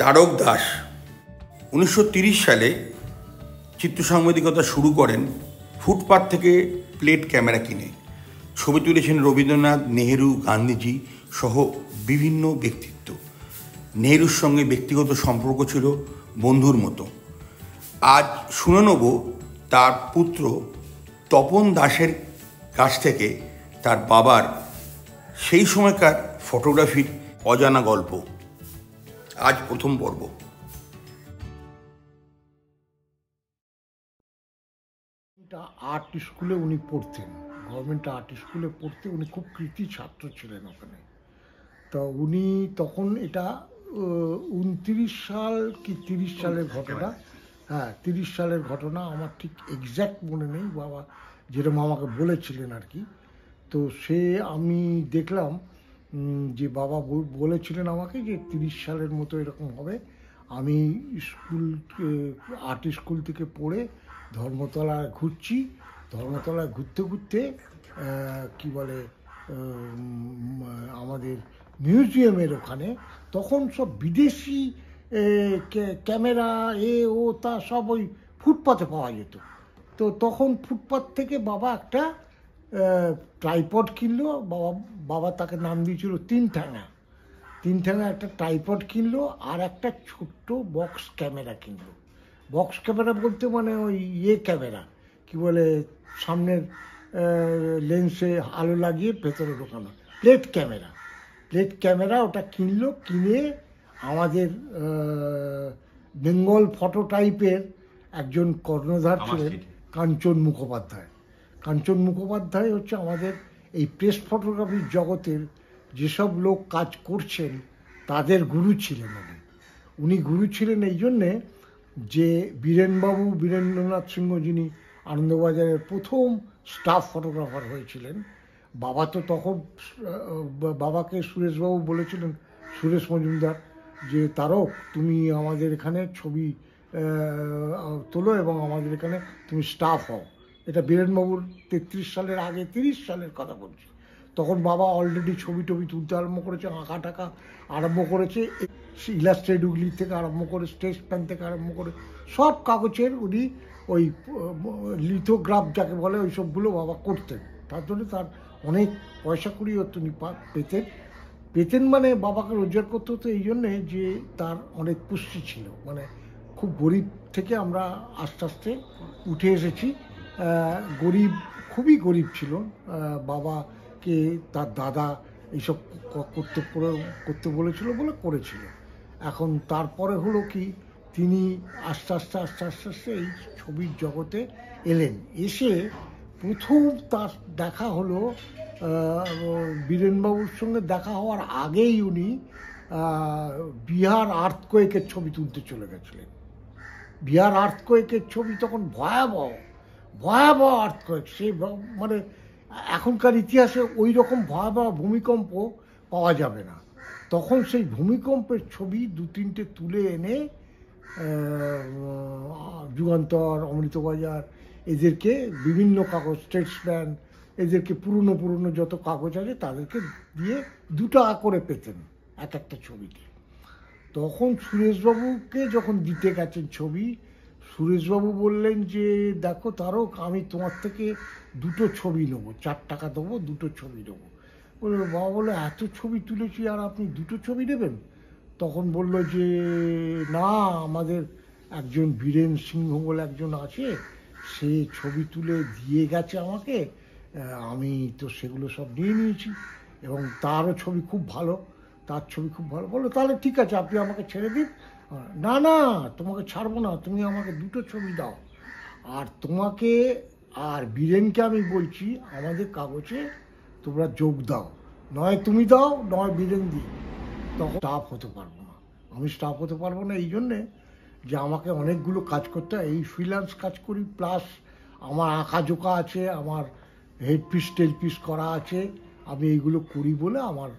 তারক দাস 1930 সালে চিত্রসাংবাদিকতা শুরু করেন ফুটপাত থেকে প্লেট ক্যামেরা কিনে। ছবি তুলেছেন রবীন্দ্রনাথ, নেহেরু, গান্ধীজি সহ বিভিন্ন ব্যক্তিত্ব। নেহেরুর সঙ্গে ব্যক্তিগত সম্পর্ক ছিল বন্ধুর মতো। আজ শুনে নেব তার পুত্র তপন দাসের কাছ থেকে তার বাবার সেই সময়কার ফটোগ্রাফির অজানা গল্প। আজ প্রথম পর্ব। আর্ট স্কুলে উনি পড়তেন, গভর্নমেন্ট আর্ট স্কুলে পড়তে উনি খুব কৃতি ছাত্র ছিলেন ওখানে। তো উনি তখন এটা 29 সাল কি 30 সালের ঘটনা, 30 সালের ঘটনা, আমার ঠিক এক্স্যাক্ট মনে নেই, বাবা যেরকম আমাকে বলেছিলেন আর কি। তো সে আমি দেখলাম যে বাবা বলেছিলেন আমাকে যে 30 সালের মতো এরকম হবে। আমি স্কুল আর্ট স্কুল থেকে পড়ে ধর্মতলায় ঘুরছি, ধর্মতলায় ঘুরতে ঘুরতে কি বলে আমাদের মিউজিয়ামের ওখানে তখন সব বিদেশি ক্যামেরা ও তা সব ওই ফুটপাতে পাওয়া যেত। তো তখন ফুটপাত থেকে বাবা একটা ট্রাইপড কিনলো। বাবা তাকে নাম দিয়েছিল তিন ঠ্যাঙা একটা ট্রাইপড কিনলো, আর একটা ছোট্ট বক্স ক্যামেরা কিনলো। বক্স ক্যামেরা বলতে মানে ওই ক্যামেরা কি বলে সামনের লেন্সে আলো লাগিয়ে ভেতরে ঢোকানো প্লেট ক্যামেরা ওটা কিনলো। কিনে আমাদের বেঙ্গল ফটো টাইপের একজন কর্ণধার ছিলেন কাঞ্চন মুখোপাধ্যায় হচ্ছে আমাদের এই প্রেস ফটোগ্রাফির জগতের যেসব লোক কাজ করছেন তাদের গুরু ছিলেন। উনি গুরু ছিলেন এই জন্যে যে বীরেন্দ্রনাথ সিংহ, যিনি আনন্দবাজারের প্রথম স্টাফ ফটোগ্রাফার হয়েছিলেন, বাবা তো তখন বাবাকে সুরেশবাবু বলেছিলেন, সুরেশ মজুমদার, যে তারক তুমি আমাদের এখানে ছবি তোলো এবং আমাদের এখানে তুমি স্টাফ হও। এটা বীরেনবাবুর 33 সালের আগে, 30 সালের কথা বলছি। তখন বাবা অলরেডি ছবি টবি তুলতে আরম্ভ করেছে, আঁকা টাকা আরম্ভ করেছে, ইলাস্ট্রেটগুলি থেকে আরম্ভ করে, স্টেজ প্যান থেকে আরম্ভ করে সব কাগজের উনি ওই লিথোগ্রাফ যাকে বলে ওই সবগুলো বাবা করতেন। তার জন্য তার অনেক পয়সা কুড়ি উনি পেতেন মানে বাবাকে রোজগার করতে হতো এই জন্যে যে তার অনেক পুষ্টি ছিল। মানে খুব গরিব থেকে আমরা আস্তে আস্তে উঠে এসেছি। খুবই গরিব ছিল। বাবাকে তার দাদা এইসব করতে বলেছিল বলে করেছিল। এখন তারপরে হলো কি, তিনি আস্তে আস্তে এই ছবির জগতে এলেন। এসে প্রথম তার দেখা হলো বীরেনবাবুর সঙ্গে দেখা হওয়ার আগেই উনি বিহার আর্থকোয়েকের ছবি তুলতে চলে গেছিলেন। বিহার আর্থকোয়েকের ছবি তখন ভয়াবহ আর্থকোয়েক। সে মানে এখনকার ইতিহাসে ওই রকম ভয়াবহ ভূমিকম্প পাওয়া যাবে না। তখন সেই ভূমিকম্পের ছবি 2-3টে তুলে এনে যুগান্তর, অমৃতবাজার এদেরকে বিভিন্ন কাগজ, স্টেটসম্যান এদেরকে পুরনো যত কাগজ আছে তাদেরকে দিয়ে 2 টাকা করে পেতেন এক একটা ছবিতে। তখন সুরেশবাবুকে যখন দিতে গেছেন ছবি, সুরেশবাবু বললেন যে দেখো তারক, আমি তোমার থেকে 2টো ছবি নেবো, 4 টাকা দেবো, 2টো ছবি নেবো। বাবা বললো এত ছবি তুলেছি আর আপনি 2টো ছবি নেবেন? তখন বলল যে না, আমাদের একজন বীরেন সিংহ বলে একজন আছে, সে ছবি তুলে দিয়ে গেছে আমাকে, আমি তো সেগুলো সব নিয়ে নিয়েছি এবং তারও ছবি খুব ভালো, বললো তাহলে ঠিক আছে আপনি আমাকে ছেড়ে দিন। না তোমাকে ছাড়বো না, তুমি আমাকে 2টো ছবি দাও, আর তোমাকে আর বীরেনকে আমি বলছি আমাদের কাগজে তোমরা যোগ দাও, নয় তুমি দাও নয় বীরেন দিই। তখন স্টাফ হতে পারবো না এই জন্যে যে আমাকে অনেকগুলো কাজ করতে হয়। এই ফ্রিল্যান্স কাজ করি, প্লাস আমার আঁকা জোকা আছে, আমার হেডপিস টেলপিস করা আছে, আমি এইগুলো করি বলে আমার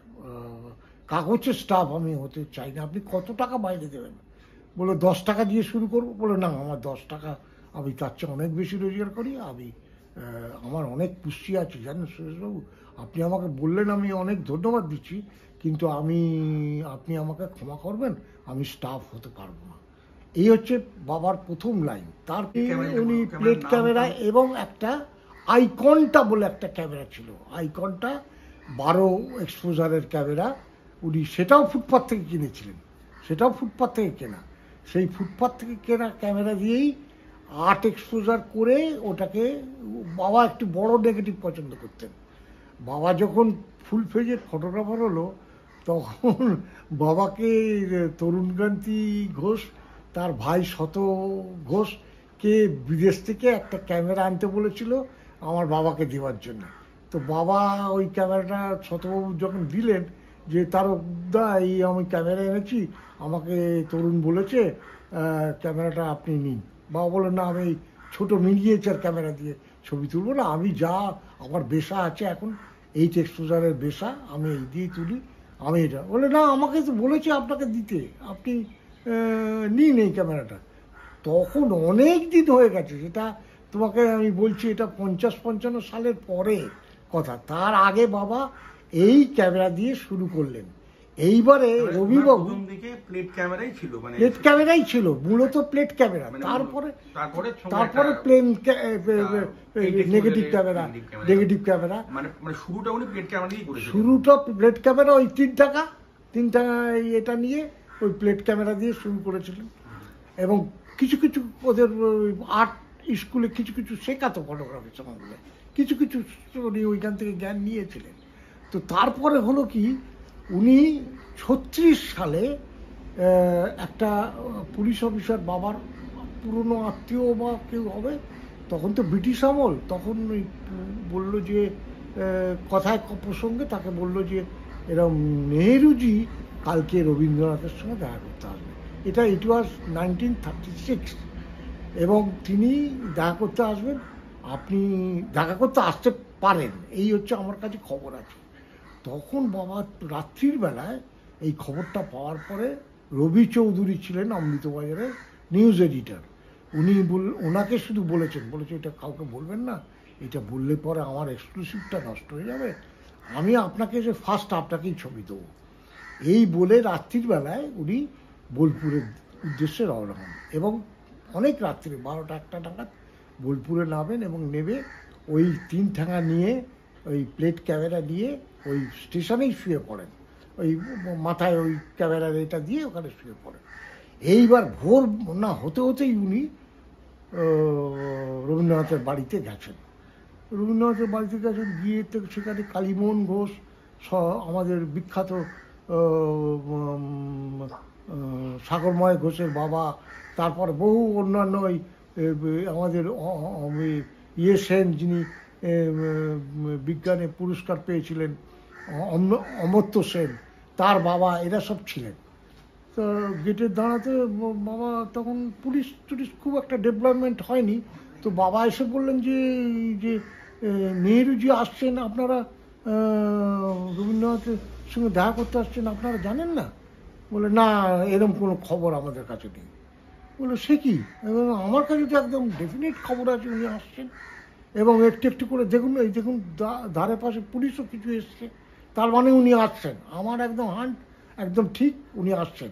কাগজের স্টাফ আমি হতে চাই না। আপনি কত টাকা বাইরে দেবেন? বলে 10 টাকা দিয়ে শুরু করবো। বলে না, আমার 10 টাকা, আমি তার চেয়ে অনেক বেশি রোজগার করি, আমার অনেক পুষ্টি আছে জানেন সুরেশবাবু, আপনি আমাকে বললেন, আমি অনেক ধন্যবাদ দিচ্ছি, কিন্তু আপনি আমাকে ক্ষমা করবেন, আমি স্টাফ হতে পারবো না। এই হচ্ছে বাবার প্রথম লাইন। তারপরে উনি প্লেট ক্যামেরা এবং একটা আইকনটা বলে একটা ক্যামেরা ছিল, আইকনটা 12 এক্সপোজারের ক্যামেরা, উনি সেটাও ফুটপাথ থেকে কিনেছিলেন, সেটাও ফুটপাথ থেকে কেনা। সেই ফুটপাথ থেকে কেনা ক্যামেরা দিয়েই 8 এক্সপোজার করে ওটাকে, বাবা একটু বড় নেগেটিভ পছন্দ করতেন। বাবা যখন ফুল পেজের ফটোগ্রাফার হলো তখন বাবাকে তরুণকান্তি ঘোষ, তার ভাই শত ঘোষকে বিদেশ থেকে একটা ক্যামেরা আনতে বলেছিল আমার বাবাকে দেওয়ার জন্য। তো বাবা ওই ক্যামেরাটা শতবাবু যখন দিলেন যে তারকদা এই আমি ক্যামেরা এনেছি, আমাকে তরুণ বলেছে ক্যামেরাটা আপনি নিন। বাবা বললেন না, আমি ছোটো মিনিয়েচার ক্যামেরা দিয়ে ছবি তুলবো না, আমি যা আমার বেশা আছে এখন 8 এক্সপোজারের বেশা, আমি এই দিয়ে তুলি, আমি এটা। বলে না, আমাকে তো বলেছি আপনাকে দিতে, আপনি নিন এই ক্যামেরাটা। তখন অনেক দিন হয়ে গেছে, সেটা তোমাকে আমি বলছি, এটা 50-55 সালের পরে কথা। তার আগে বাবা এই ক্যামেরা দিয়ে শুরু করলেন। এইবারে রবিবাবু প্লেট ক্যামেরাই ছিল, মানে প্লেট ক্যামেরাই ছিল, মূলত প্লেট ক্যামেরা। তারপরে plane negative camera, negative camera, মানে শুরুটা উনি প্লেট ক্যামেরা দিয়ে করেছিলেন। শুরুটা প্লেট ক্যামেরা, ওই 3 টাকা এটা নিয়ে ওই প্লেট ক্যামেরা দিয়ে শুরু করেছিলেন। এবং কিছু কিছু ওদের আর্ট স্কুলে কিছু কিছু শেখাতো ফটোগ্রাফি সম্বন্ধে, কিছু কিছু উনি ওইখান থেকে জ্ঞান নিয়েছিলেন। তো তারপরে হলো কি, উনি 36 সালে একটা পুলিশ অফিসার, বাবার পুরনো আত্মীয় বা কেউ হবে, তখন তো ব্রিটিশ আমল, তখন ওই বললো যে কথায় প্রসঙ্গে তাকে বললো যে এরকম নেহেরুজি কালকে রবীন্দ্রনাথের সঙ্গে দেখা করতে আসবে। ইট ওয়াজ 1936, এবং তিনি দেখা করতে আসবেন, আপনি দেখা করতে আসতে পারেন, এই হচ্ছে আমার কাছে খবর আছে। তখন বাবা রাত্রির বেলায় এই খবরটা পাওয়ার পরে, রবি চৌধুরী ছিলেন অমৃতবাজারের নিউজ এডিটর, উনি ওনাকে শুধু বলেছে এটা কাউকে বলবেন না, এটা বললে পরে আমার এক্সক্লুসিভটা নষ্ট হয়ে যাবে, আমি আপনাকে যে ফার্স্ট আপনাকেই ছবি দেবো। এই বলে রাত্রির বেলায় উনি বোলপুরের উদ্দেশ্যে রওনা হন, এবং অনেক রাত্রে 12টা-1টা নাগাদ বোলপুরে নামেন, এবং নেমে ওই 3 ঠ্যাঙা নিয়ে, ওই প্লেট ক্যামেরা নিয়ে ওই স্টেশনেই শুয়ে পড়েন, ওই মাথায় ওই ক্যামেরার এটা দিয়ে ওখানে শুয়ে পড়েন। এইবার ভোর না হতে হতেই উনি রবীন্দ্রনাথের বাড়িতে গেছেন। রবীন্দ্রনাথের বাড়িতে গেছেন, গিয়ে সেখানে কালীমোহন ঘোষ, আমাদের বিখ্যাত সাগরময় ঘোষের বাবা, তারপর বহু অন্যান্য আমাদের সেন, যিনি বিজ্ঞানে পুরস্কার পেয়েছিলেন, অমর্ত্য সেন, তার বাবা, এরা সব ছিলেন। তো গেটের দাঁড়াতে বাবা, তখন পুলিশ টুলিশ খুব একটা ডেভেলপমেন্ট হয়নি, তো বাবা এসে বললেন যে নেহেরুজি আসছেন, আপনারা রবীন্দ্রনাথের সঙ্গে দেখা করতে আসছেন, আপনারা জানেন না? বলে না, এরকম কোনো খবর আমাদের কাছে নেই। বলে সে কি? এবং আমার কাছে তো একদম ডেফিনেট খবর আছে উনি আসছেন, এবং একটু একটু করে দেখুন, এই দেখুন ধারে পাশে পুলিশও কিছু এসছে, তার মানে উনি আসছেন, আমার একদম একদম ঠিক উনি আসছেন।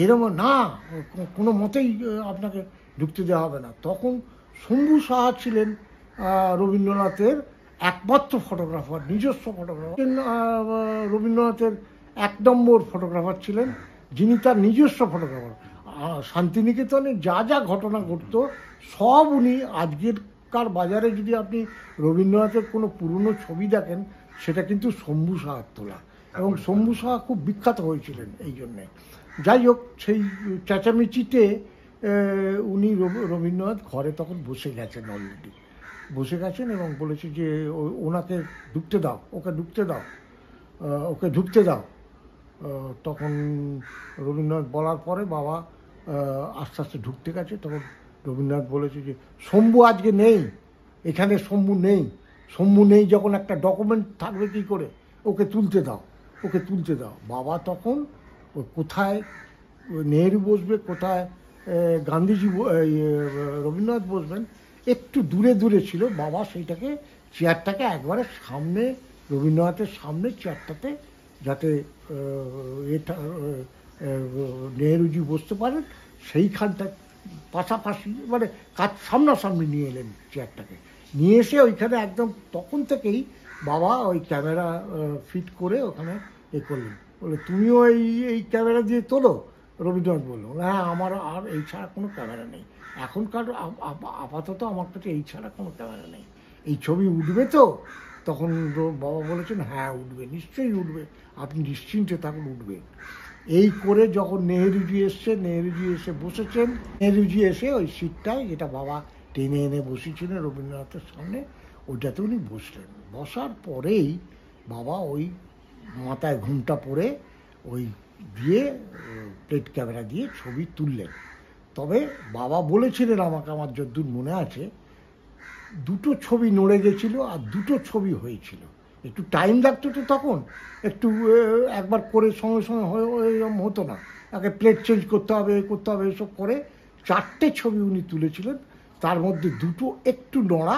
এরকম না, কোনো মতেই আপনাকে ঢুকতে দেওয়া হবে না। তখন শম্ভু সাহা ছিলেন রবীন্দ্রনাথের একমাত্র ফটোগ্রাফার, নিজস্ব ফটোগ্রাফার, রবীন্দ্রনাথের 1 নম্বর ফটোগ্রাফার ছিলেন, যিনি তার নিজস্ব ফটোগ্রাফার। শান্তিনিকেতনে যা যা ঘটনা ঘটতো সব উনি, আজকেরকার বাজারে যদি আপনি রবীন্দ্রনাথের কোনো পুরনো ছবি দেখেন, সেটা কিন্তু শম্ভু সাহার তোলা, এবং শম্ভু সাহা খুব বিখ্যাত হয়েছিলেন এই জন্যে। যাই হোক, সেই চেঁচামেচিতে উনি রবীন্দ্রনাথ ঘরে তখন বসে গেছেন, অলরেডি বসে গেছেন, এবং বলেছে যে ওনাকে ঢুকতে দাও, ওকে ঢুকতে দাও। তখন রবীন্দ্রনাথ বলার পরে বাবা আস্তে আস্তে ঢুকতে গেছে। তখন রবীন্দ্রনাথ বলেছে যে শম্ভু আজকে নেই, এখানে শম্ভু নেই, যখন একটা ডকুমেন্ট থাকবে কি করে, ওকে তুলতে দাও। বাবা তখন কোথায় নেহেরু বসবে, কোথায় গান্ধীজি, রবীন্দ্রনাথ বসবেন, একটু দূরে ছিল। বাবা সেইটাকে, চেয়ারটাকে একবারে সামনে, রবীন্দ্রনাথের সামনে চেয়ারটাতে, যাতে নেহেরুজি বসতে পারেন সেইখানটা পাশাপাশি মানে সামনাসামনি নিয়ে এলেন চেয়ারটাকে, নিয়ে এসে ওইখানে একদম তখন থেকেই বাবা ওই ক্যামেরা ফিট করে ওখানে করলেন। বলে তুমিও এই ক্যামেরা দিয়ে তোলো? রবীন্দ্রনাথ বলল হ্যাঁ, আমার আর এই ছাড়া কোনো ক্যামেরা নেই, এখনকার আপাতত আমার কাছে এই ছাড়া কোনো ক্যামেরা নেই, এই ছবি উঠবে তো? তখন বাবা বলেছেন হ্যাঁ উঠবে, নিশ্চয়ই উঠবে, আপনি নিশ্চিন্তে থাকুন, উঠবে। এই করে যখন নেহেরুজি এসে বসেছেন, নেহেরুজি এসে ওই সিটটায় যেটা বাবা টেনে এনে বসেছিলেন রবীন্দ্রনাথের সামনে, ওইটাতে উনি বসলেন। বসার পরেই বাবা ওই মাথায় ঘুমটা পরে ওই দিয়ে প্লেট ক্যামেরা দিয়ে ছবি তুললেন। তবে বাবা বলেছিলেন আমাকে, আমার যদ্দূর মনে আছে, দুটো ছবি নড়ে গেছিল আর দুটো ছবি হয়েছিল। একটু টাইম লাগতো তো তখন, একটু একবার করে সঙ্গে সঙ্গে হতো না, আগে প্লেট চেঞ্জ করতে হবে এসব করে 4টে ছবি উনি তুলেছিলেন। তার মধ্যে দুটো একটু নড়া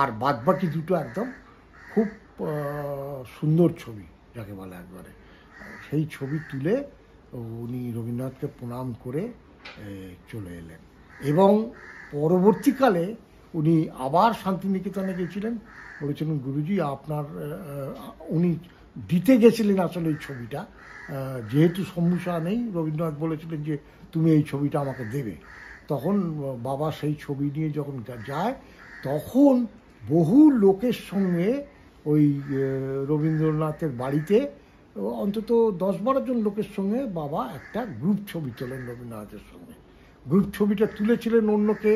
আর বাদবাকি দুটো একদম খুব সুন্দর ছবি যাকে বলে একবারে। সেই ছবি তুলে উনি রবীন্দ্রনাথকে প্রণাম করে চলে এলেন। এবং পরবর্তীকালে উনি আবার শান্তিনিকেতনে গেছিলেন, বলেছিলেন গুরুজি আপনার, উনি দিতে গেছিলেন আসলে এই ছবিটা, যেহেতু সমস্যা নেই, রবীন্দ্রনাথ বলেছিলেন যে তুমি এই ছবিটা আমাকে দেবে। তখন বাবা সেই ছবি নিয়ে যখন যায়, তখন বহু লোকের সঙ্গে ওই রবীন্দ্রনাথের বাড়িতে অন্তত 10-12 জন লোকের সঙ্গে বাবা একটা গ্রুপ ছবি তোলেন রবীন্দ্রনাথের সঙ্গে। গ্রুপ ছবিটা তুলেছিলেন অন্যকে,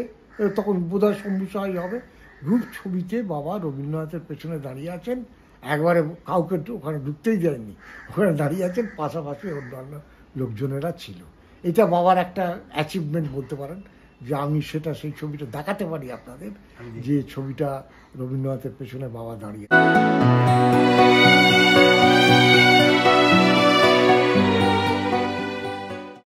তখন বোধহয় শম্ভুসাহাই হবে। গ্রুপ ছবিতে বাবা রবীন্দ্রনাথের পেছনে দাঁড়িয়ে আছেন, একবারে কাউকে ওখানে ঢুকতেই দেয়নি, ওখানে দাঁড়িয়ে আছেন, পাশাপাশি অন্যান্য লোকজনেরা ছিল। এটা বাবার একটা অ্যাচিভমেন্ট বলতে পারেন, যে আমি সেই ছবিটা দেখাতে পারি আপনাদের, যে ছবিটা রবীন্দ্রনাথের পেছনে বাবা দাঁড়িয়ে।